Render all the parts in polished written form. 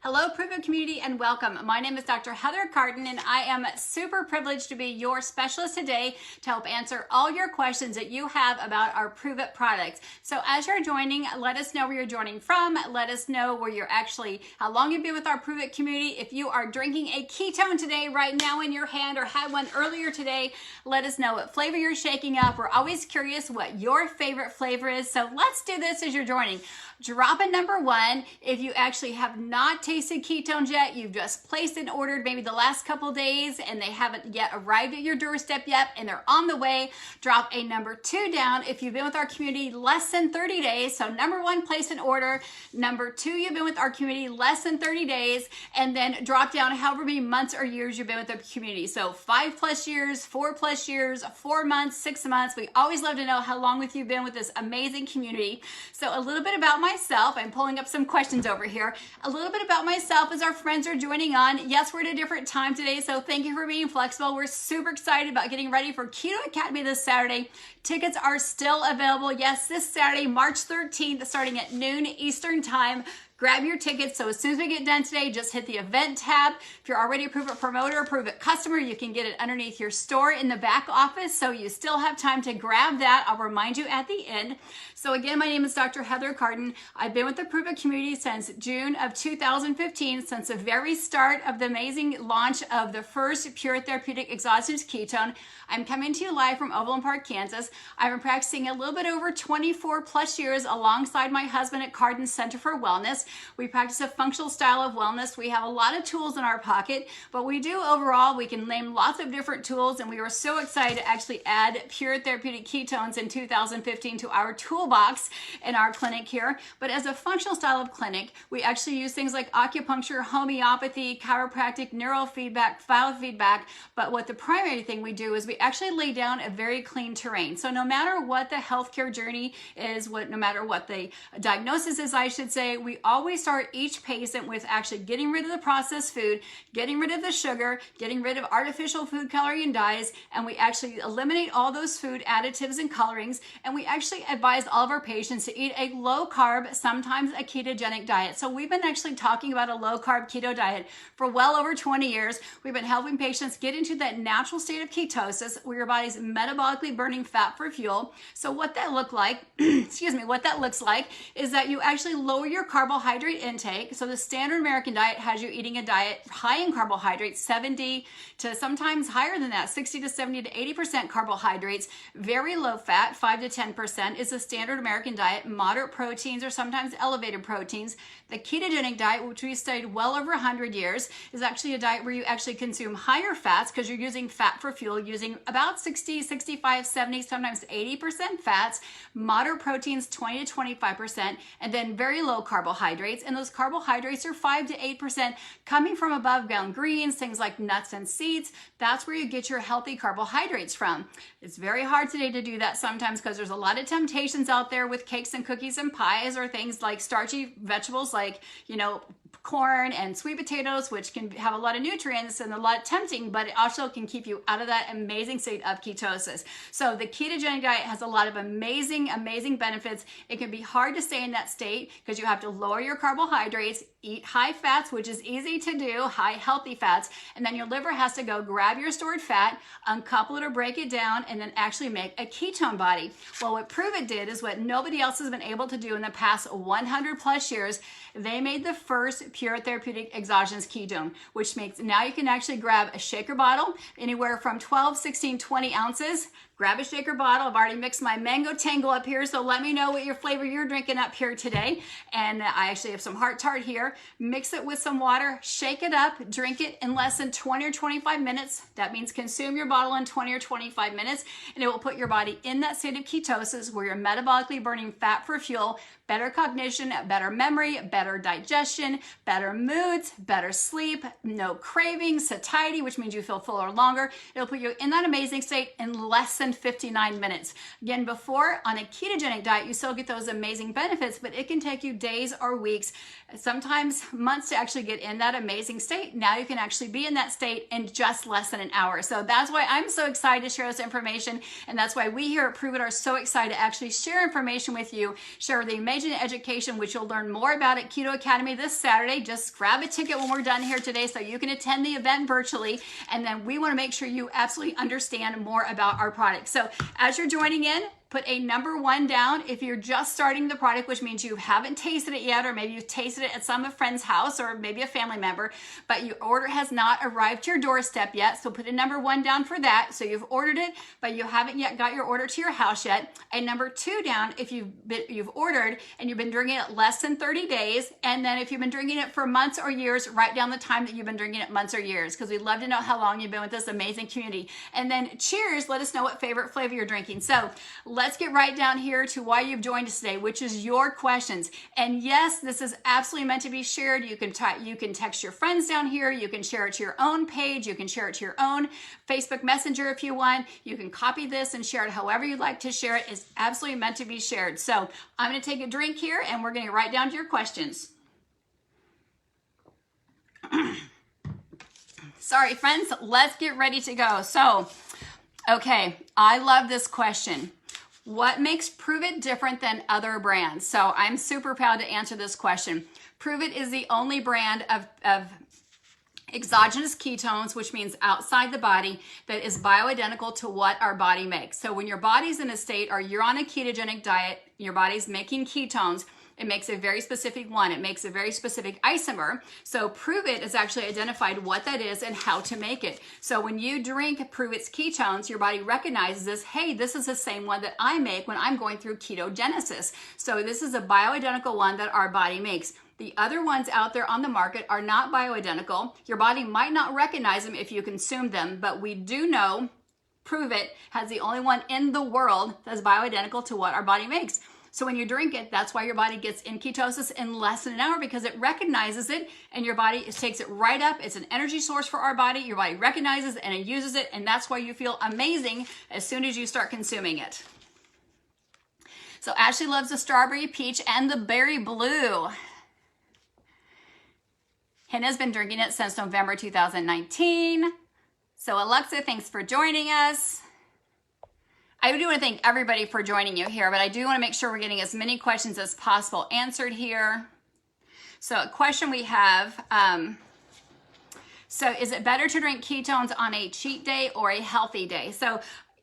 Hello, Pruvit community, and welcome. My name is Dr. Heather Cardin, and I am super privileged to be your specialist today to help answer all your questions that you have about our Pruvit products. So as you're joining, let us know where you're joining from. Let us know where you're how long you've been with our Pruvit community. If you are drinking a ketone today, right now in your hand, or had one earlier today, let us know what flavor you're shaking up. We're always curious what your favorite flavor is. So let's do this as you're joining. Drop a number one if you actually have not tasted ketones yet. You've just placed and ordered maybe the last couple days and they haven't yet arrived at your doorstep yet and they're on the way. Drop a number two down if you've been with our community less than 30 days. So number one, place an order. Number two, you've been with our community less than 30 days, and then drop down however many months or years you've been with the community. So 5+ years, 4+ years, 4 months, 6 months. We always love to know how long you've been with this amazing community. So a little bit about myself. I'm pulling up some questions over here. A little bit about myself as our friends are joining on. Yes, we're at a different time today, so thank you for being flexible. We're super excited about getting ready for KetoKademy this Saturday. Tickets are still available. Yes, this Saturday, March 13th, starting at noon Eastern time. Grab your tickets. So as soon as we get done today, just hit the event tab. If you're already a Pruvit promoter, Pruvit customer, you can get it underneath your store in the back office. So you still have time to grab that. I'll remind you at the end. So again, my name is Dr. Heather Cardin. I've been with the Pruvit community since June of 2015, since the very start of the amazing launch of the first pure therapeutic exogenous ketone. I'm coming to you live from Overland Park, Kansas. I've been practicing a little bit over 24+ years alongside my husband at Cardin Center for Wellness. We practice a functional style of wellness. We have a lot of tools in our pocket, but we do overall, we can name lots of different tools, and we were so excited to actually add pure therapeutic ketones in 2015 to our toolbox in our clinic here. But as a functional style of clinic, we actually use things like acupuncture, homeopathy, chiropractic, neurofeedback, biofeedback. But what the primary thing we do is we actually lay down a very clean terrain. So no matter what the healthcare journey is, no matter what the diagnosis is, I should say, we always start each patient with actually getting rid of the processed food, getting rid of the sugar, getting rid of artificial food coloring and dyes, and we actually eliminate all those food additives and colorings, and we actually advise all of our patients to eat a low carb, sometimes a ketogenic diet. So we've been actually talking about a low carb keto diet for well over 20 years. We've been helping patients get into that natural state of ketosis where your body's metabolically burning fat for fuel. So what that looks like, what that looks like is that you actually lower your carbohydrate intake. So the standard American diet has you eating a diet high in carbohydrates, 70 to sometimes higher than that, 60 to 70 to 80% carbohydrates, very low fat, 5 to 10% is the standard American diet, moderate proteins or sometimes elevated proteins. The ketogenic diet, which we studied well over 100 years, is actually a diet where you actually consume higher fats because you're using fat for fuel, using about 60, 65, 70, sometimes 80% fats, moderate proteins 20 to 25%, and then very low carbohydrates. And those carbohydrates are 5 to 8% coming from above ground greens, things like nuts and seeds. That's where you get your healthy carbohydrates from. It's very hard today to do that sometimes because there's a lot of temptations out there with cakes and cookies and pies, or things like starchy vegetables like, corn and sweet potatoes, which can have a lot of nutrients and a lot of tempting, but it also can keep you out of that amazing state of ketosis. So the ketogenic diet has a lot of amazing benefits. It can be hard to stay in that state because you have to lower your carbohydrates, eat high fats, which is easy to do, high healthy fats, and then your liver has to go grab your stored fat, uncouple it or break it down, and then actually make a ketone body. Well, what Pruvit did is what nobody else has been able to do in the past 100+ years. They made the first pure therapeutic exogenous ketone, which makes now you can actually grab a shaker bottle anywhere from 12, 16, 20 ounces. Grab a shaker bottle. I've already mixed my mango tango up here, so let me know what your flavor you're drinking up here today. And I actually have some heart tart here. Mix it with some water, shake it up, drink it in less than 20 or 25 minutes. That means consume your bottle in 20 or 25 minutes, and it will put your body in that state of ketosis where you're metabolically burning fat for fuel, better cognition, better memory, better digestion, better moods, better sleep, no cravings, satiety, which means you feel fuller longer. It'll put you in that amazing state in less than 59 minutes. Again, before on a ketogenic diet, you still get those amazing benefits, but it can take you days or weeks sometimes months to actually get in that amazing state. Now you can actually be in that state in just less than an hour. So that's why I'm so excited to share this information. And that's why we here at Pruvit are so excited to actually share information with you, share the amazing education, which you'll learn more about at KetoKademy this Saturday. Just grab a ticket when we're done here today so you can attend the event virtually. And then we want to make sure you absolutely understand more about our product. So as you're joining in, put a number 1 down if you're just starting the product, which means you haven't tasted it yet, or maybe you've tasted it at some friend's house or maybe a family member, but your order has not arrived to your doorstep yet. So put a number 1 down for that. So you've ordered it, but you haven't yet got your order to your house yet. And number 2 down if you've ordered and you've been drinking it less than 30 days. And then if you've been drinking it for months or years, write down the time that you've been drinking it, months or years, because we'd love to know how long you've been with this amazing community. And then cheers, let us know what favorite flavor you're drinking. So let's get right down here to why you've joined us today, which is your questions. And yes, this is absolutely meant to be shared. You can text your friends down here. You can share it to your own page. You can share it to your own Facebook Messenger if you want. You can copy this and share it however you'd like to share it. It's absolutely meant to be shared. So I'm going to take a drink here and we're going to write down to your questions. Sorry, friends, let's get ready to go. So, okay, I love this question. What makes Pruvit different than other brands? So I'm super proud to answer this question. Pruvit is the only brand of exogenous ketones, which means outside the body, that is bioidentical to what our body makes. So when your body's in a state or you're on a ketogenic diet, your body's making ketones, it makes a very specific one. It makes a very specific isomer. So Pruvit has actually identified what that is and how to make it. So when you drink Pruvit's ketones, your body recognizes this, hey, this is the same one that I make when I'm going through ketogenesis. So this is a bioidentical one that our body makes. The other ones out there on the market are not bioidentical. Your body might not recognize them if you consume them, but we do know Pruvit has the only one in the world that's bioidentical to what our body makes. So when you drink it, that's why your body gets in ketosis in less than an hour, because it recognizes it and your body takes it right up. It's an energy source for our body. Your body recognizes it and it uses it. And that's why you feel amazing as soon as you start consuming it. So Ashley loves the strawberry, peach, and the berry blue. Henna's been drinking it since November 2019. So Alexa, thanks for joining us. I do want to thank everybody for joining you here, but I do want to make sure we're getting as many questions as possible answered here. So a question we have, so is it better to drink ketones on a cheat day or a healthy day? So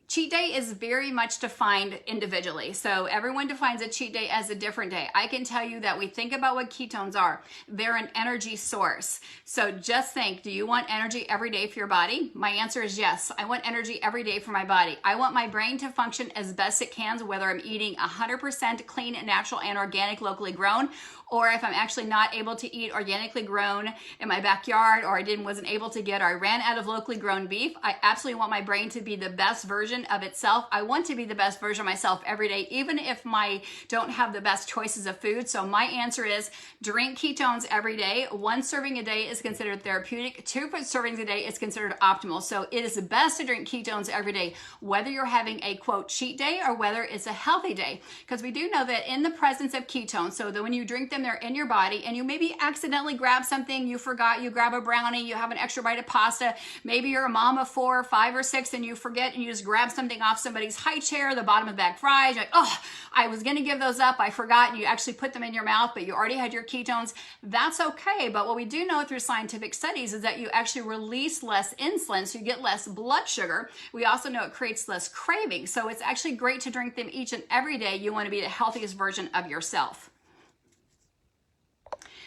cheat day is very much defined individually. So everyone defines a cheat day as a different day. I can tell you that we think about what ketones are. They're an energy source. So just think, do you want energy every day for your body? My answer is yes. I want energy every day for my body. I want my brain to function as best it can, whether I'm eating 100% clean, natural, and organic, locally grown, or if I'm actually not able to eat organically grown in my backyard, or wasn't able to get, or I ran out of locally grown beef. I absolutely want my brain to be the best version of itself. I want to be the best version of myself every day, even if I don't have the best choices of food. So my answer is drink ketones every day. 1 serving a day is considered therapeutic. 2 servings a day is considered optimal. So it is best to drink ketones every day, whether you're having a quote cheat day or whether it's a healthy day, because we do know that in the presence of ketones, so that when you drink them, they're in your body, and you maybe accidentally grab something, you forgot, you grab a brownie, you have an extra bite of pasta, maybe you're a mom of 4 or 5 or 6 and you forget and you just grab something off somebody's high chair, the bottom of bag fries, you're like, oh, I was going to give those up, I forgot, and you actually put them in your mouth, but you already had your ketones. That's okay, but what we do know through scientific studies is that you actually release less insulin, so you get less blood sugar. We also know it creates less craving, so it's actually great to drink them each and every day. You want to be the healthiest version of yourself.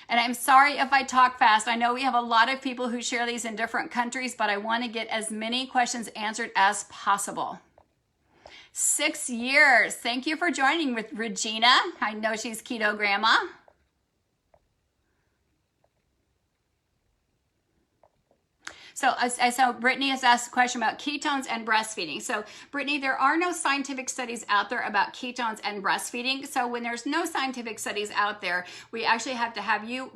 And I'm sorry if I talk fast. I know we have a lot of people who share these in different countries, but I want to get as many questions answered as possible. 6 years. Thank you for joining with Regina. I know she's Keto Grandma. So I saw Brittany has asked a question about ketones and breastfeeding. So Brittany, there are no scientific studies out there about ketones and breastfeeding. So when there's no scientific studies out there, we actually have to have you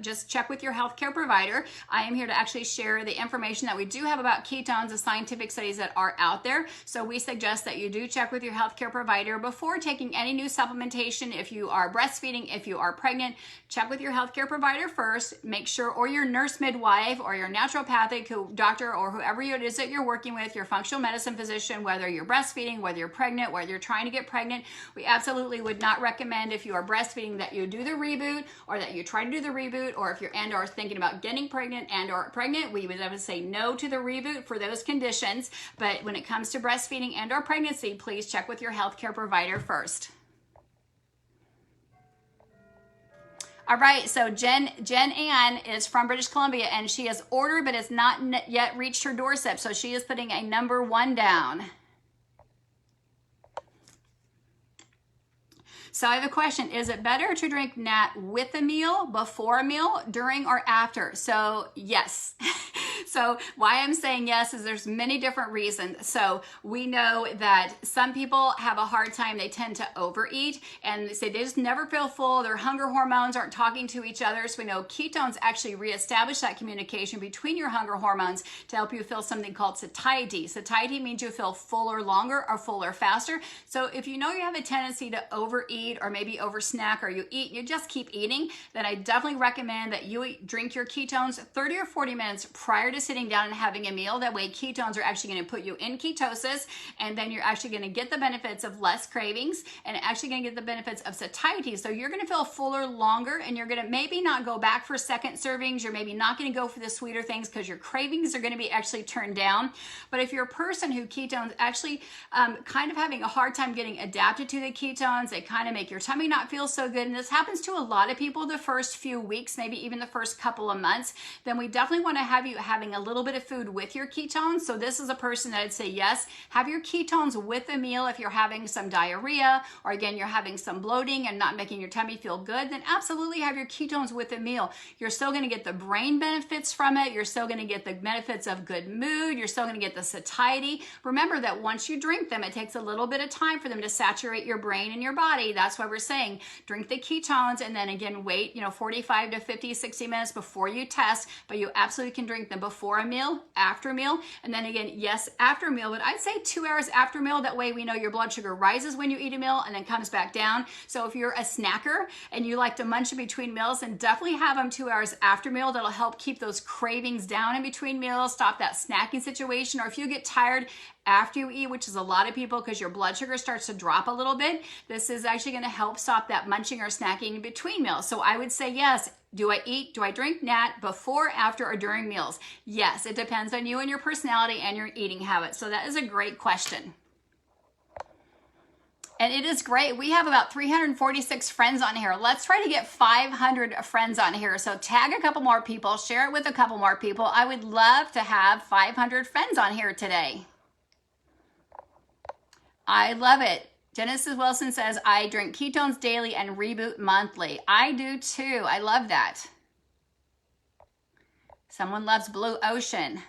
just check with your healthcare provider. I am here to actually share the information that we do have about ketones, the scientific studies that are out there. So we suggest that you do check with your healthcare provider before taking any new supplementation. If you are breastfeeding, if you are pregnant, check with your healthcare provider first. Make sure, or your nurse midwife or your naturopathic doctor or whoever it is that you're working with, your functional medicine physician, whether you're breastfeeding, whether you're pregnant, whether you're trying to get pregnant. We absolutely would not recommend, if you are breastfeeding, that you do the reboot, or that you try to do the reboot, or if you're and or thinking about getting pregnant and or pregnant, we would have to say no to the reboot for those conditions. But when it comes to breastfeeding and or pregnancy, please check with your healthcare provider first. All right, so Jen Ann is from British Columbia, and she has ordered but has not yet reached her doorstep, so she is putting a number 1 down. So I have a question. Is it better to drink NAT with a meal, before a meal, during, or after? So yes. So why I'm saying yes is there's many different reasons. So we know that some people have a hard time. They tend to overeat and they say they just never feel full. Their hunger hormones aren't talking to each other. So we know ketones actually reestablish that communication between your hunger hormones to help you feel something called satiety. Satiety means you feel fuller longer or fuller faster. So if you know you have a tendency to overeat or maybe over snack, or you eat, you just keep eating, then I definitely recommend that you drink your ketones 30 or 40 minutes prior to sitting down and having a meal. That way ketones are actually going to put you in ketosis, and then you're actually going to get the benefits of less cravings and actually going to get the benefits of satiety. So you're going to feel fuller longer, and you're going to maybe not go back for second servings. You're maybe not going to go for the sweeter things because your cravings are going to be actually turned down. But if you're a person who ketones actually kind of having a hard time getting adapted to the ketones, they kind of make your tummy not feel so good, and this happens to a lot of people the first few weeks, maybe even the first couple of months, then we definitely want to have you having a little bit of food with your ketones. So this is a person that I'd say yes, have your ketones with a meal. If you're having some diarrhea, or again, you're having some bloating and not making your tummy feel good, then absolutely have your ketones with a meal. You're still going to get the brain benefits from it. You're still going to get the benefits of good mood. You're still going to get the satiety. Remember that once you drink them, it takes a little bit of time for them to saturate your brain and your body. That's why we're saying drink the ketones, and then again wait 45 to 50, 60 minutes before you test. But you absolutely can drink them before a meal, after a meal, and then again, yes, after a meal, but I'd say 2 hours after a meal. That way we know your blood sugar rises when you eat a meal and then comes back down. So if you're a snacker and you like to munch in between meals, then definitely have them 2 hours after meal. That'll help keep those cravings down in between meals, stop that snacking situation. Or if you get tired after you eat, which is a lot of people because your blood sugar starts to drop a little bit, this is actually going to help stop that munching or snacking in between meals. So I would say yes. Do I drink NAT before, after, or during meals? Yes, it depends on you and your personality and your eating habits. So that is a great question. And it is great. We have about 346 friends on here. Let's try to get 500 friends on here. So tag a couple more people, share it with a couple more people. I would love to have 500 friends on here today. I love it. Genesis Wilson says, I drink ketones daily and reboot monthly. I do too. I love that. Someone loves Blue Ocean.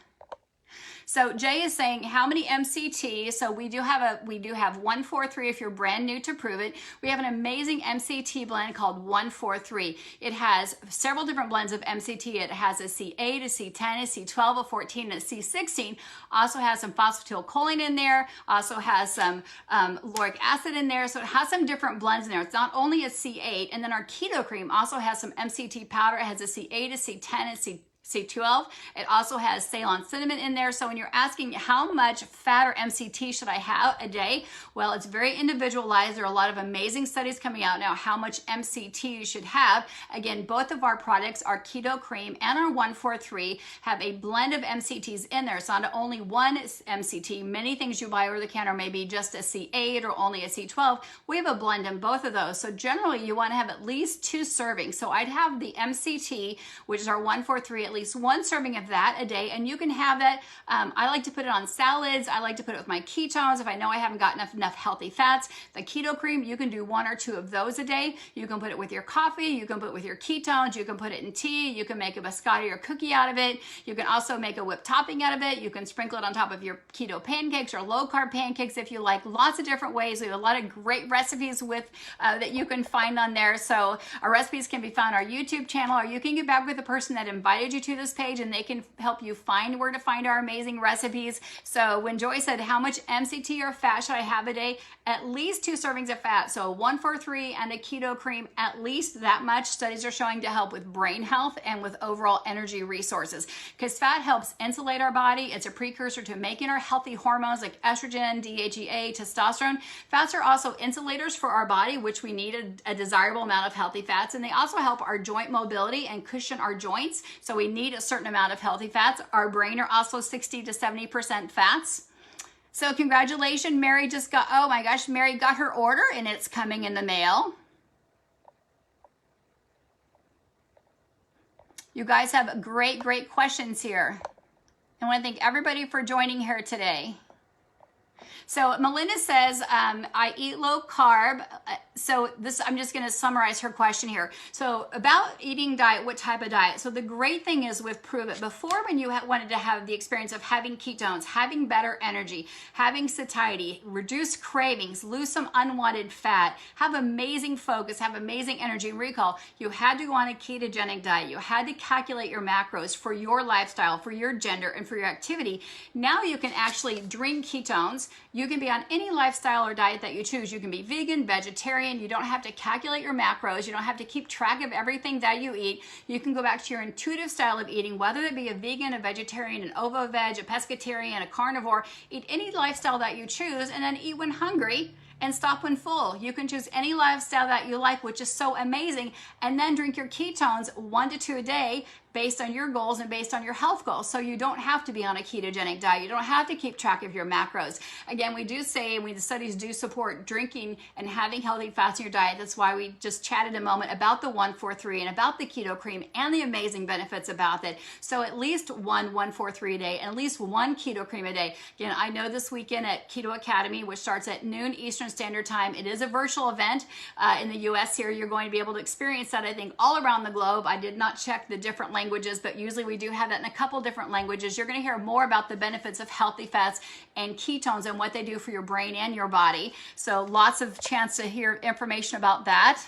So Jay is saying, how many MCT? So we do have 143 if you're brand new to Pruvit. We have an amazing MCT blend called 143. It has several different blends of MCT. It has a C8, a C10, a C12, a 14, and a C16. Also has some phosphatidylcholine in there. Also has some lauric acid in there. So it has some different blends in there. It's not only a C8. And then our keto cream also has some MCT powder. It has a C8, a C10, a C12. It also has Ceylon cinnamon in there. So when you're asking how much fat or MCT should I have a day, well, it's very individualized. There are a lot of amazing studies coming out now how much MCT you should have. Again, both of our products, our keto cream and our 143, have a blend of MCTs in there. It's not only one MCT. Many things you buy over the counter may be just a C8 or only a C12. We have a blend in both of those. So generally you want to have at least 2 servings. So I'd have the MCT, which is our 143, at least least 1 serving of that a day, and you can have that. I like to put it on salads. I like to put it with my ketones if I know I haven't got enough healthy fats. The keto cream, you can do 1 or 2 of those a day. You can put it with your coffee. You can put it with your ketones. You can put it in tea. You can make a biscotti or cookie out of it. You can also make a whipped topping out of it. You can sprinkle it on top of your keto pancakes or low carb pancakes if you like. Lots of different ways. We have a lot of great recipes with that you can find on there. So our recipes can be found on our YouTube channel, or you can get back with the person that invited you to this page and they can help you find where to find our amazing recipes. So when Joy said, how much MCT or fat should I have a day? At least 2 servings of fat. So 1 for 3 and a keto cream, at least that much. Studies are showing to help with brain health and with overall energy resources, because fat helps insulate our body. It's a precursor to making our healthy hormones like estrogen, DHEA, testosterone. Fats are also insulators for our body, which we need a desirable amount of healthy fats, and they also help our joint mobility and cushion our joints. So we need a certain amount of healthy fats. Our brain are also 60 to 70% fats. So congratulations, Mary just got, oh my gosh, Mary got her order and it's coming in the mail. You guys have great questions here. I want to thank everybody for joining here today. So Melinda says, I eat low carb. So this, I'm just going to summarize her question here. So about eating diet, what type of diet? So the great thing is with Pruvit, before when you wanted to have the experience of having ketones, having better energy, having satiety, reduce cravings, lose some unwanted fat, have amazing focus, have amazing energy and recall, you had to go on a ketogenic diet. You had to calculate your macros for your lifestyle, for your gender, and for your activity. Now you can actually drink ketones. You can be on any lifestyle or diet that you choose. You can be vegan, vegetarian. You don't have to calculate your macros. You don't have to keep track of everything that you eat. You can go back to your intuitive style of eating, whether it be a vegan, a vegetarian, an ovo-veg, a pescatarian, a carnivore. Eat any lifestyle that you choose and then eat when hungry and stop when full. You can choose any lifestyle that you like, which is so amazing, and then drink your ketones 1 to 2 a day based on your goals and based on your health goals. So you don't have to be on a ketogenic diet. You don't have to keep track of your macros. Again, we do say, the studies do support drinking and having healthy fats in your diet. That's why we just chatted a moment about the 1-4-3 and about the keto cream and the amazing benefits about it. So at least 1-1-4-3 a day and at least 1 keto cream a day. Again, I know this weekend at KetoKademy, which starts at noon Eastern Standard Time, it is a virtual event in the US here. You're going to be able to experience that, I think, all around the globe. I did not check the different languages, but usually we do have that in a couple different languages. You're going to hear more about the benefits of healthy fats and ketones and what they do for your brain and your body. So lots of chance to hear information about that.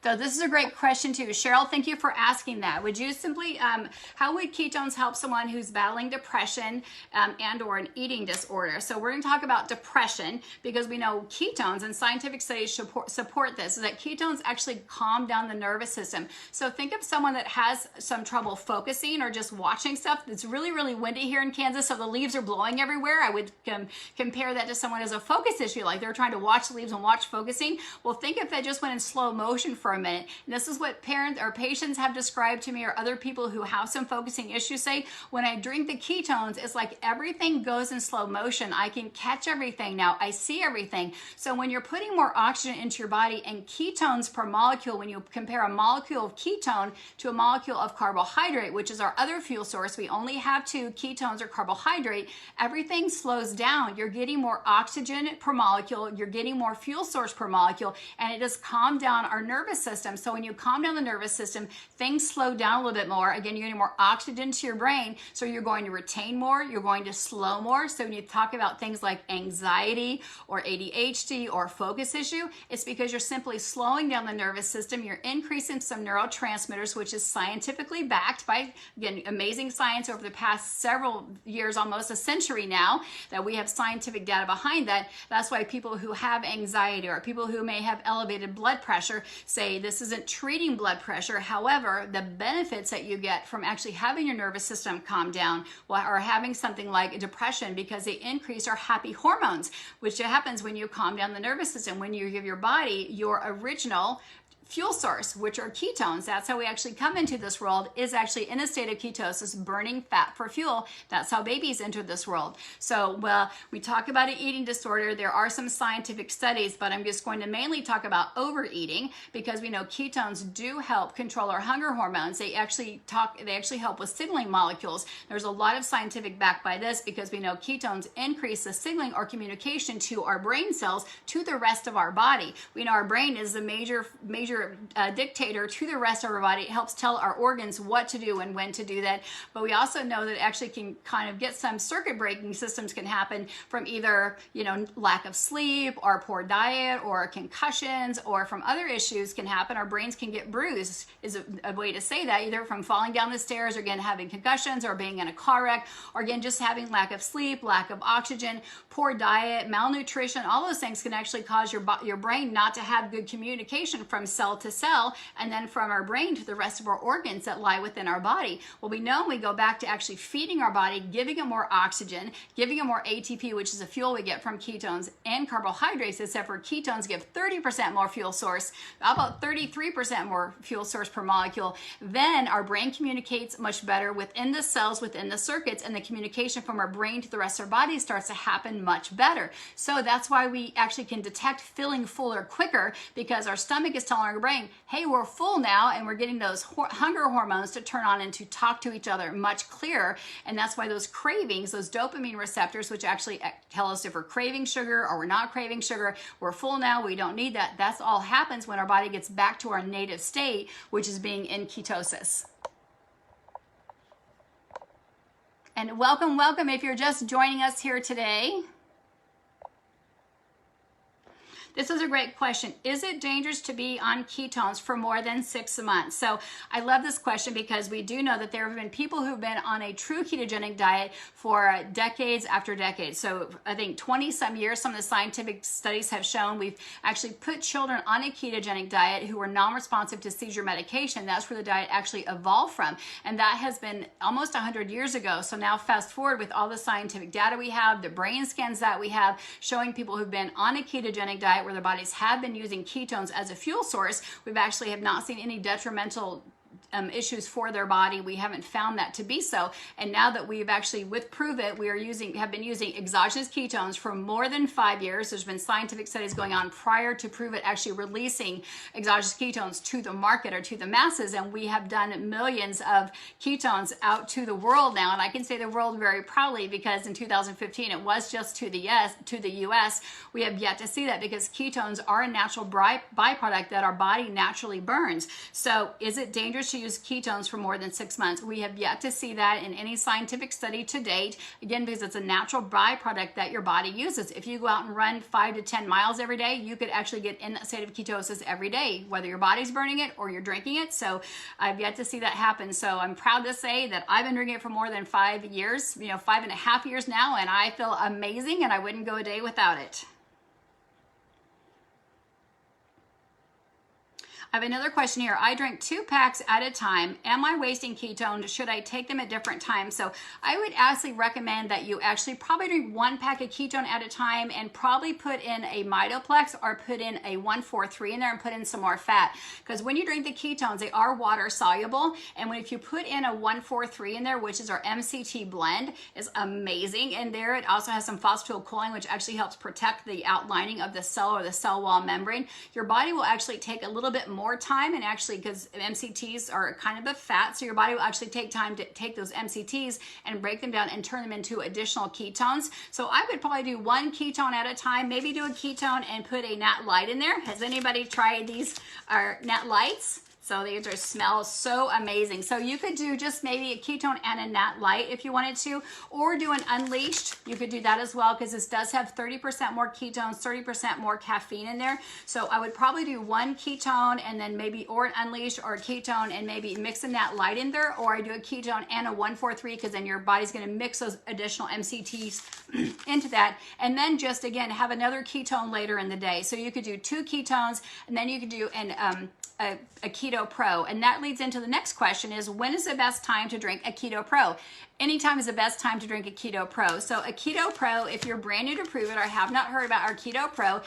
So this is a great question too. Cheryl, thank you for asking that. Would you simply, how would ketones help someone who's battling depression and or an eating disorder? So we're going to talk about depression because we know ketones and scientific studies support this, is that ketones actually calm down the nervous system. So think of someone that has some trouble focusing or just watching stuff. It's really, really windy here in Kansas, so the leaves are blowing everywhere. I would compare that to someone who has a focus issue, like they're trying to watch the leaves and watch focusing. Well, think if they just went in slow motion for a minute. And this is what parents or patients have described to me, or other people who have some focusing issues say, when I drink the ketones, it's like everything goes in slow motion. I can catch everything now. I see everything. So when you're putting more oxygen into your body and ketones per molecule, when you compare a molecule of ketone to a molecule of carbohydrate, which is our other fuel source, we only have 2, ketones or carbohydrate, everything slows down. You're getting more oxygen per molecule. You're getting more fuel source per molecule, and it just calms down our nervous system. So when you calm down the nervous system, things slow down a little bit more. Again, you're getting more oxygen to your brain, so you're going to retain more, you're going to slow more. So when you talk about things like anxiety or ADHD or focus issue, it's because you're simply slowing down the nervous system. You're increasing some neurotransmitters, which is scientifically backed by, again, amazing science over the past several years, almost a century now, that we have scientific data behind that. That's why people who have anxiety or people who may have elevated blood pressure say this isn't treating blood pressure. However, the benefits that you get from actually having your nervous system calm down or having something like depression, because they increase our happy hormones, which happens when you calm down the nervous system, when you give your body your original fuel source, which are ketones. That's how we actually come into this world, is actually in a state of ketosis, burning fat for fuel. That's how babies enter this world. So, well, we talk about an eating disorder. There are some scientific studies, but I'm just going to mainly talk about overeating, because we know ketones do help control our hunger hormones. They actually help with signaling molecules. There's a lot of scientific back by this, because we know ketones increase the signaling or communication to our brain cells to the rest of our body. We know our brain is the major dictator to the rest of our body. It helps tell our organs what to do and when to do that. But we also know that it actually can kind of get some circuit breaking systems can happen from either, lack of sleep or poor diet or concussions, or from other issues can happen. Our brains can get bruised, is a way to say that, either from falling down the stairs, or again having concussions, or being in a car wreck, or again just having lack of sleep, lack of oxygen, poor diet, malnutrition. All those things can actually cause your brain not to have good communication from cell to cell, and then from our brain to the rest of our organs that lie within our body. Well, we know we go back to actually feeding our body, giving it more oxygen, giving it more ATP, which is a fuel we get from ketones and carbohydrates, except for ketones give 30% more fuel source, about 33% more fuel source per molecule. Then our brain communicates much better within the cells, within the circuits, and the communication from our brain to the rest of our body starts to happen much better. So that's why we actually can detect feeling fuller quicker, because our stomach is telling our brain, hey, we're full now, and we're getting those hunger hormones to turn on and to talk to each other much clearer. And that's why those cravings, those dopamine receptors, which actually tell us if we're craving sugar or we're not craving sugar, we're full now, we don't need that. That's all happens when our body gets back to our native state, which is being in ketosis. And welcome if you're just joining us here today. This is a great question. Is it dangerous to be on ketones for more than 6 months? So I love this question, because we do know that there have been people who've been on a true ketogenic diet for decades after decades. So I think 20 some years, some of the scientific studies have shown we've actually put children on a ketogenic diet who were non-responsive to seizure medication. That's where the diet actually evolved from. And that has been almost 100 years ago. So now fast forward with all the scientific data we have, the brain scans that we have showing people who've been on a ketogenic diet where their bodies have been using ketones as a fuel source, we've actually have not seen any detrimental issues for their body. We haven't found that to be so. And now that we've actually, with Pruvit, have been using exogenous ketones for more than 5 years. There's been scientific studies going on prior to Pruvit actually releasing exogenous ketones to the market or to the masses. And we have done millions of ketones out to the world now. And I can say the world very proudly, because in 2015, it was just to the US. We have yet to see that, because ketones are a natural byproduct that our body naturally burns. So is it dangerous to use ketones for more than 6 months? We have yet to see that in any scientific study to date, again, because it's a natural byproduct that your body uses. If you go out and run 5 to 10 miles every day, you could actually get in that state of ketosis every day, whether your body's burning it or you're drinking it. So I've yet to see that happen. So I'm proud to say that I've been drinking it for more than 5 years, 5.5 years now, and I feel amazing, and I wouldn't go a day without it. I have another question here. I drink 2 packs at a time. Am I wasting ketones? Should I take them at different times? So I would actually recommend that you actually probably drink 1 pack of ketone at a time, and probably put in a Mitoplex or put in a 143 in there and put in some more fat. Because when you drink the ketones, they are water soluble. And if you put in a 143 in there, which is our MCT blend, is amazing. And there it also has some phosphatidylcholine, which actually helps protect the outlining of the cell or the cell wall membrane. Your body will actually take a little bit more time, and actually, because MCTs are kind of a fat, so your body will actually take time to take those MCTs and break them down and turn them into additional ketones. So I would probably do 1 ketone at a time, maybe do a ketone and put a nat light in there. Has anybody tried these nat lights? So these smell so amazing. So you could do just maybe a ketone and a nat light if you wanted to, or do an unleashed. You could do that as well, because this does have 30% more ketones, 30% more caffeine in there. So I would probably do 1 ketone and then maybe, or an unleashed or a ketone, and maybe mix a nat light in there, or I do a ketone and a 143, because then your body's going to mix those additional MCTs into that. And then just again, have another ketone later in the day. So you could do 2 ketones, and then you could do a keto Keto Pro? And that leads into the next question is, when is the best time to drink a Keto Pro? Anytime is the best time to drink a Keto Pro. So a Keto Pro, if you're brand new to Pruvit or have not heard about our Keto Pro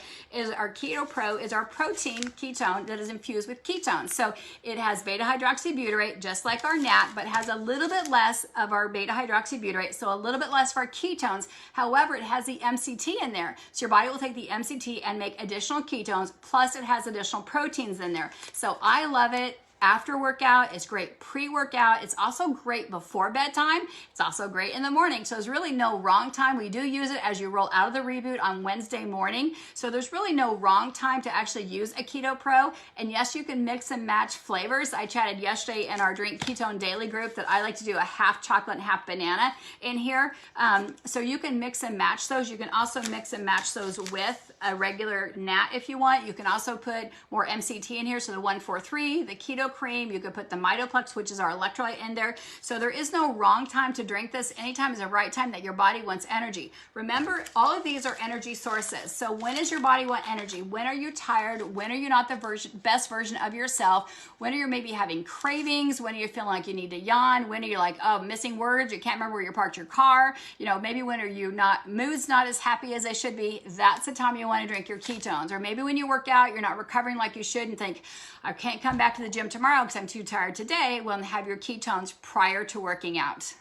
is our protein ketone that is infused with ketones. So it has beta hydroxybutyrate, just like our NAT, but has a little bit less of our beta hydroxybutyrate, so a little bit less of our ketones. However, it has the MCT in there. So your body will take the MCT and make additional ketones, plus it has additional proteins in there. So I love it. After workout, it's great pre-workout. It's also great before bedtime. It's also great in the morning. So there's really no wrong time. We do use it as you roll out of the reboot on Wednesday morning. So there's really no wrong time to actually use a Keto Pro. And yes, you can mix and match flavors. I chatted yesterday in our Drink Ketone Daily group that I like to do a half chocolate and half banana in here. So you can mix and match those. You can also mix and match those with a regular NAT if you want. You can also put more MCT in here. So the 143, the KetoKademy, you could put the Mitoplex, which is our electrolyte, in there. So there is no wrong time to drink this. Anytime is the right time that your body wants energy. Remember, all of these are energy sources. So when does your body want energy? When are you tired? When are you not the best version of yourself? When are you maybe having cravings? When are you feeling like you need to yawn? When are you like, oh, missing words? You can't remember where you parked your car? You know, maybe when are you mood's not as happy as they should be? That's the time you want to drink your ketones. Or maybe when you work out, you're not recovering like you should and think, I can't come back to the gym tomorrow because I'm too tired today. Well, have your ketones prior to working out.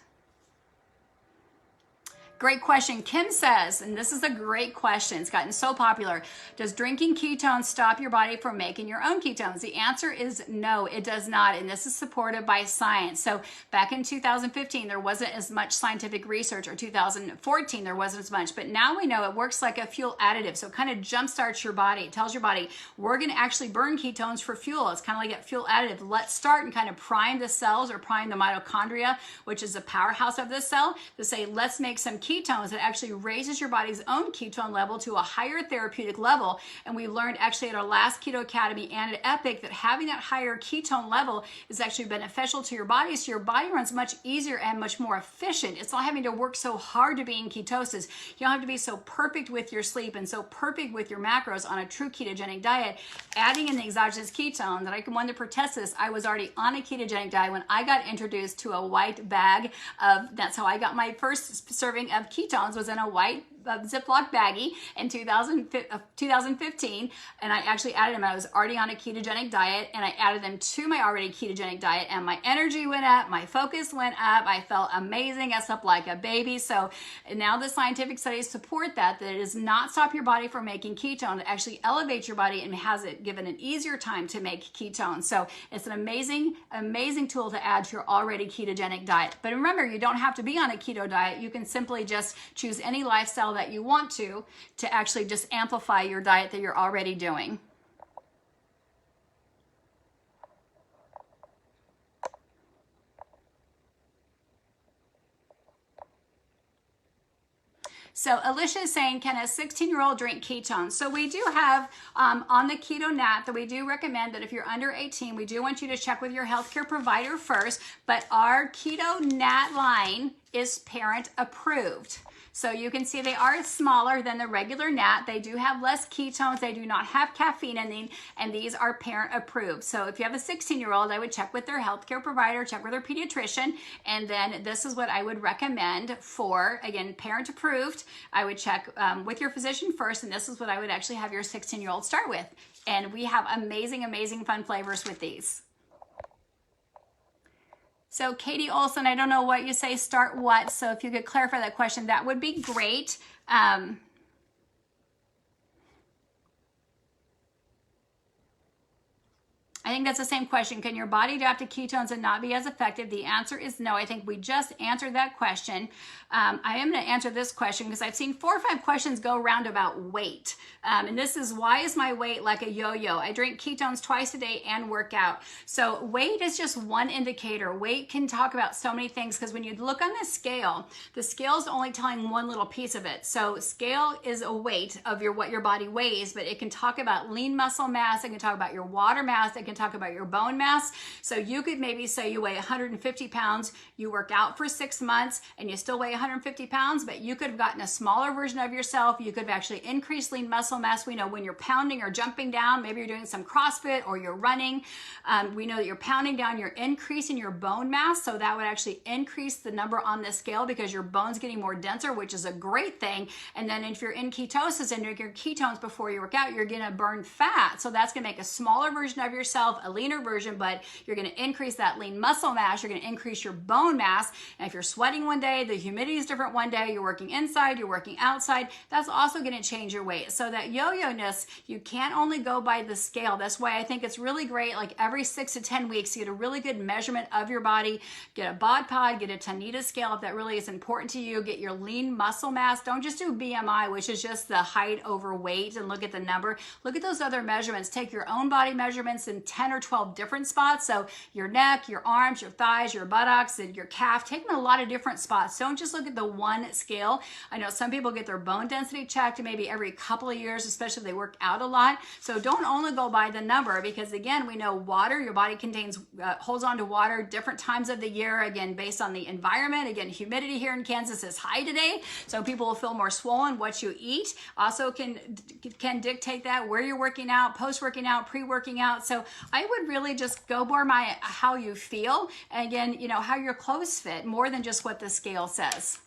Great question. Kim says, and this is a great question, it's gotten so popular, does drinking ketones stop your body from making your own ketones? The answer is no, it does not, and this is supported by science. So back in 2015, there wasn't as much scientific research, or 2014, there wasn't as much, but now we know it works like a fuel additive, so it kind of jumpstarts your body. It tells your body, we're going to actually burn ketones for fuel. It's kind of like a fuel additive. Let's start and kind of prime the cells, or prime the mitochondria, which is the powerhouse of the cell, to say, let's make some ketones. That actually raises your body's own ketone level to a higher therapeutic level. And we learned actually at our last KetoKademy and at Epic that having that higher ketone level is actually beneficial to your body. So your body runs much easier and much more efficient. It's not having to work so hard to be in ketosis. You don't have to be so perfect with your sleep and so perfect with your macros on a true ketogenic diet. Adding in the exogenous ketone, that I can want to protest this, I was already on a ketogenic diet when I got introduced to a white bag of, that's how I got my first serving of ketones, was in a white Ziploc baggie in 2015, and I actually added them. I was already on a ketogenic diet, and I added them to my already ketogenic diet, and my energy went up, my focus went up, I felt amazing, I slept like a baby. So now the scientific studies support that it does not stop your body from making ketone. It actually elevates your body and has it given an easier time to make ketones. So it's an amazing, amazing tool to add to your already ketogenic diet. But remember, you don't have to be on a keto diet. You can simply just choose any lifestyle that you want to actually just amplify your diet that you're already doing. So Alicia is saying, can a 16-year-old drink ketones? So we do have on the Keto Nat that we do recommend that if you're under 18, we do want you to check with your healthcare provider first, but our Keto Nat line is parent approved. So you can see they are smaller than the regular NAT. They do have less ketones. They do not have caffeine in them, and these are parent approved. So if you have a 16-year-old, I would check with their healthcare provider, check with their pediatrician, and then this is what I would recommend for, again, parent approved. I would check with your physician first, and this is what I would actually have your 16-year-old start with. And we have amazing, amazing fun flavors with these. So Katie Olson, I don't know what you say, start what? So if you could clarify that question, that would be great. I think that's the same question. Can your body adapt to ketones and not be as effective? The answer is no. I think we just answered that question. I am going to answer this question because I've seen 4 or 5 questions go around about weight. And this is, why is my weight like a yo-yo? I drink ketones twice a day and work out. So weight is just one indicator. Weight can talk about so many things because when you look on the scale is only telling one little piece of it. So scale is a weight of what your body weighs, but it can talk about lean muscle mass. It can talk about your water mass. It can talk about your bone mass. So you could maybe say you weigh 150 pounds, you work out for 6 months, and you still weigh 150 pounds, but you could have gotten a smaller version of yourself. You could have actually increased lean muscle mass. We know when you're pounding or jumping down, maybe you're doing some CrossFit or you're running, we know that you're pounding down, you're increasing your bone mass. So that would actually increase the number on the scale because your bone's getting more denser, which is a great thing. And then if you're in ketosis and your ketones before you work out, you're going to burn fat. So that's going to make a smaller version of yourself, a leaner version, but you're going to increase that lean muscle mass. You're going to increase your bone mass. And if you're sweating one day, the humidity is different one day, you're working inside, you're working outside, that's also going to change your weight. So that yo-yo-ness, you can't only go by the scale. That's why I think it's really great, like every 6 to 10 weeks, you get a really good measurement of your body. Get a bod pod, get a Tanita scale if that really is important to you. Get your lean muscle mass. Don't just do BMI, which is just the height over weight, and look at the number. Look at those other measurements. Take your own body measurements in 10 or 12 different spots. So your neck, your arms, your thighs, your buttocks, and your calf. Take them in a lot of different spots. Don't just look at the one scale. I know some people get their bone density checked maybe every couple of years, especially if they work out a lot. So don't only go by the number, because again, we know water, your body contains, holds on to water different times of the year, again, based on the environment. Again, humidity here in Kansas is high today, so people will feel more swollen. What you eat also can dictate that, where you're working out, post-working out, pre-working out. So I would really just go by how you feel, and again, you know, how your clothes fit more than just what the scale says.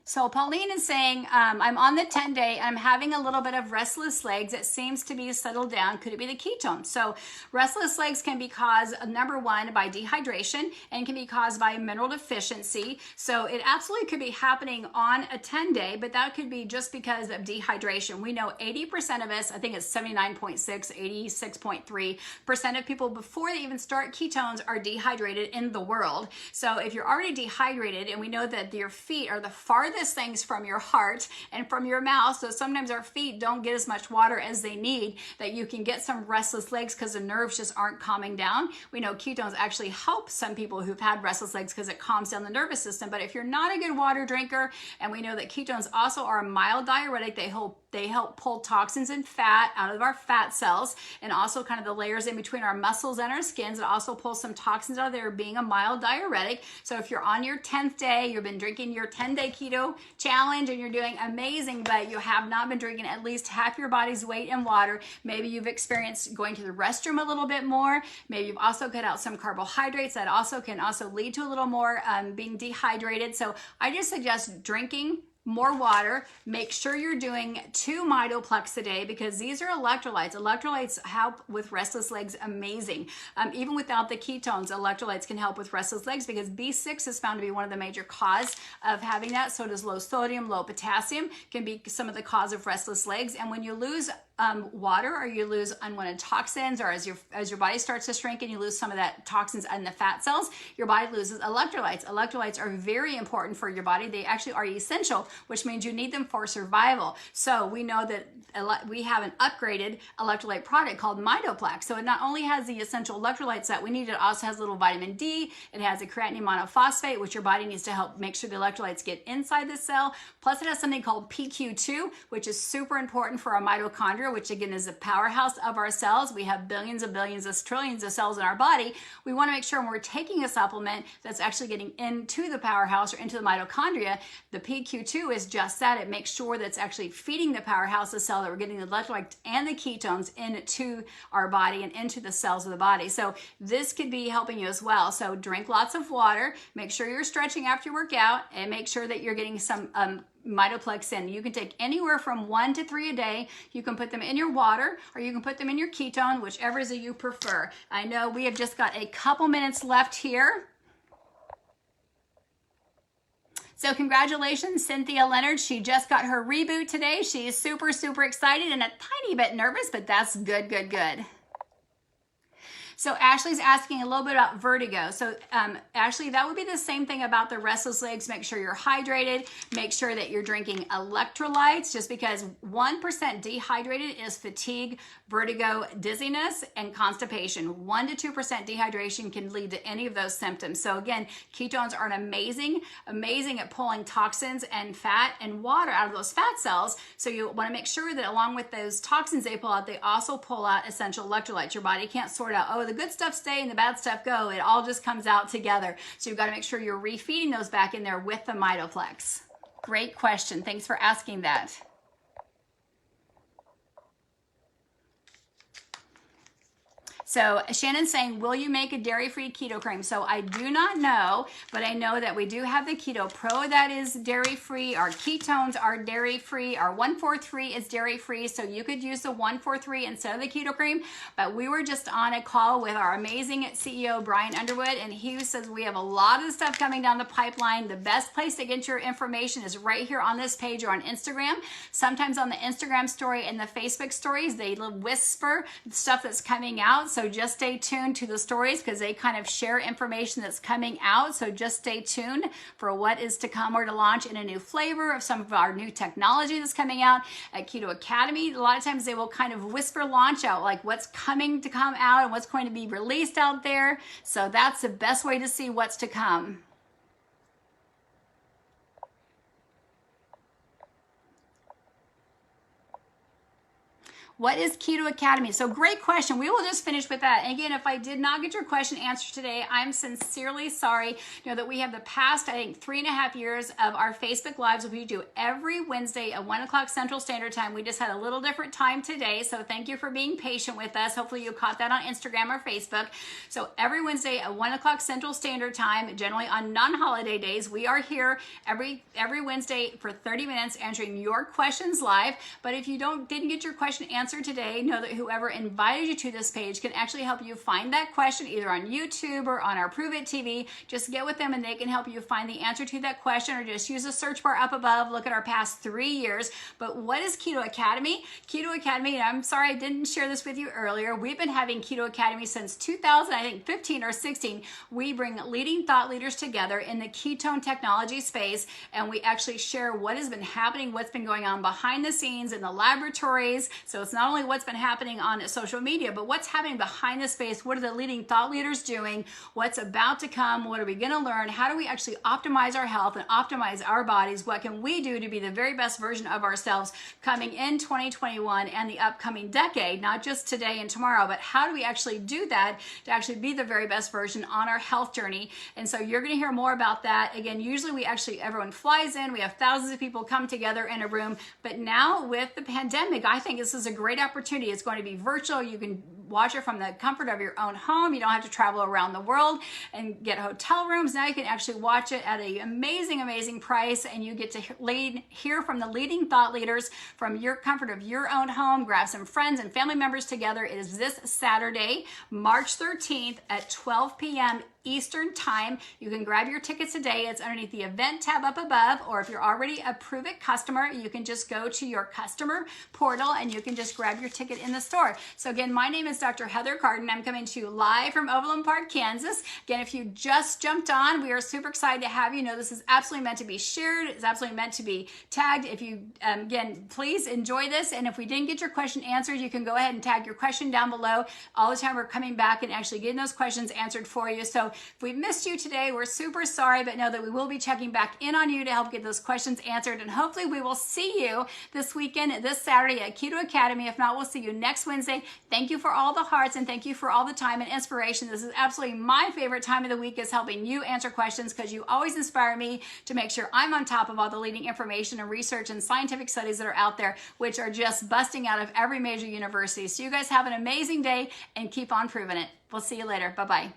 So Pauline is saying, I'm on the 10-day, I'm having a little bit of restless legs. It seems to be settled down. Could it be the ketones? So restless legs can be caused, number one, by dehydration, and can be caused by mineral deficiency. So it absolutely could be happening on a 10-day, but that could be just because of dehydration. We know 80% of us, I think it's 79.6, 86.3% of people before they even start ketones are dehydrated in the world. So if you're already dehydrated, and we know that your feet are the farthest things from your heart and from your mouth, so sometimes our feet don't get as much water as they need, that you can get some restless legs because the nerves just aren't calming down. We know ketones actually help some people who've had restless legs because it calms down the nervous system. But if you're not a good water drinker, and we know that ketones also are a mild diuretic, they help pull toxins and fat out of our fat cells, and also kind of the layers in between our muscles and our skins. It also pulls some toxins out of there, being a mild diuretic. So if you're on your 10th day, you've been drinking your 10-day keto challenge and you're doing amazing, but you have not been drinking at least half your body's weight in water, maybe you've experienced going to the restroom a little bit more, maybe you've also cut out some carbohydrates, that also can lead to a little more being dehydrated. So I just suggest drinking more water. Make sure you're doing 2 Mitoplex a day, because these are electrolytes. Electrolytes help with restless legs amazing. Even without the ketones, electrolytes can help with restless legs, because B6 is found to be one of the major cause of having that. So does low sodium, low potassium can be some of the cause of restless legs. And when you lose water, or you lose unwanted toxins, or as your body starts to shrink and you lose some of that toxins in the fat cells, your body loses electrolytes. Electrolytes are very important for your body. They actually are essential, which means you need them for survival. So we know that we have an upgraded electrolyte product called Mitoplex. So it not only has the essential electrolytes that we need, it also has a little vitamin D. It has a creatinine monophosphate, which your body needs to help make sure the electrolytes get inside the cell. Plus it has something called PQ2, which is super important for our mitochondria, which again is the powerhouse of our cells. We have billions of trillions of cells in our body. We want to make sure when we're taking a supplement that's actually getting into the powerhouse or into the mitochondria, the PQ2 is just that. It makes sure that it's actually feeding the powerhouse, the cell, that we're getting the electrolytes and the ketones into our body and into the cells of the body. So this could be helping you as well. So drink lots of water, make sure you're stretching after you work out, and make sure that you're getting some Mitoplex in. You can take anywhere from 1 to 3 a day. You can put them in your water, or you can put them in your ketone, whichever is you prefer. I know we have just got a couple minutes left here. So congratulations, Cynthia Leonard. She just got her reboot today. She is super, super excited and a tiny bit nervous, but that's good, good, good. So Ashley's asking a little bit about vertigo. So Ashley, that would be the same thing about the restless legs. Make sure you're hydrated. Make sure that you're drinking electrolytes, just because 1% dehydrated is fatigue, vertigo, dizziness, and constipation. 1 to 2% dehydration can lead to any of those symptoms. So again, ketones are amazing at pulling toxins and fat and water out of those fat cells. So you want to make sure that along with those toxins they pull out, they also pull out essential electrolytes. Your body can't sort out, oh, the good stuff stay and the bad stuff go. It all just comes out together. So you've got to make sure you're refeeding those back in there with the Mitoplex. Great question. Thanks for asking that. So Shannon's saying, will you make a dairy-free keto cream? So I do not know, but I know that we do have the Keto Pro that is dairy-free. Our ketones are dairy-free. Our 143 is dairy-free. So you could use the 143 instead of the keto cream. But we were just on a call with our amazing CEO, Brian Underwood, and he says we have a lot of stuff coming down the pipeline. The best place to get your information is right here on this page or on Instagram. Sometimes on the Instagram story and the Facebook stories, they whisper stuff that's coming out. So just stay tuned to the stories because they kind of share information that's coming out. So just stay tuned for what is to come or to launch in a new flavor of some of our new technology that's coming out at KetoKademy. A lot of times they will kind of whisper launch out like what's coming to come out and what's going to be released out there. So that's the best way to see what's to come. What is KetoKademy? So great question. We will just finish with that. And again, if I did not get your question answered today, I'm sincerely sorry. You know that we have the past, I think, 3.5 years of our Facebook Lives we do every Wednesday at 1 o'clock Central Standard Time. We just had a little different time today. So thank you for being patient with us. Hopefully you caught that on Instagram or Facebook. So every Wednesday at 1 o'clock Central Standard Time, generally on non-holiday days, we are here every Wednesday for 30 minutes answering your questions live. But if you didn't get your question answered today, know that whoever invited you to this page can actually help you find that question either on YouTube or on our Pruvit TV. Just get with them and they can help you find the answer to that question, or just use the search bar up above, look at our past 3 years. But what is KetoKademy? KetoKademy, and I'm sorry I didn't share this with you earlier, we've been having KetoKademy since 2015 or 16. We bring leading thought leaders together in the ketone technology space, and we actually share what has been happening, what's been going on behind the scenes in the laboratories. So it's not only what's been happening on social media, but what's happening behind the space. What are the leading thought leaders doing? What's about to come? What are we going to learn? How do we actually optimize our health and optimize our bodies? What can we do to be the very best version of ourselves coming in 2021 and the upcoming decade? Not just today and tomorrow, but how do we actually do that to actually be the very best version on our health journey? And so you're going to hear more about that. Again, usually everyone flies in. We have thousands of people come together in a room. But now with the pandemic, I think this is a great opportunity. It's going to be virtual. You can watch it from the comfort of your own home. You don't have to travel around the world and get hotel rooms. Now you can actually watch it at an amazing, amazing price, and you get to hear from the leading thought leaders from your comfort of your own home. Grab some friends and family members together. It is this Saturday, March 13th at 12 p.m. Eastern Time. You can grab your tickets today. It's underneath the event tab up above, or if you're already a Pruvit customer, you can just go to your customer portal and you can just grab your ticket in the store. So again, my name is Dr. Heather Cardin. I'm coming to you live from Overland Park, Kansas. Again, if you just jumped on, we are super excited to have you. Know this is absolutely meant to be shared. It's absolutely meant to be tagged. If you, again, please enjoy this. And if we didn't get your question answered, you can go ahead and tag your question down below. All the time we're coming back and actually getting those questions answered for you. So if we missed you today, we're super sorry, but know that we will be checking back in on you to help get those questions answered. And hopefully we will see you this weekend, this Saturday at KetoKademy. If not, we'll see you next Wednesday. Thank you for all the hearts and thank you for all the time and inspiration. This is absolutely my favorite time of the week, is helping you answer questions, because you always inspire me to make sure I'm on top of all the leading information and research and scientific studies that are out there, which are just busting out of every major university. So you guys have an amazing day and keep on proving it. We'll see you later. Bye-bye.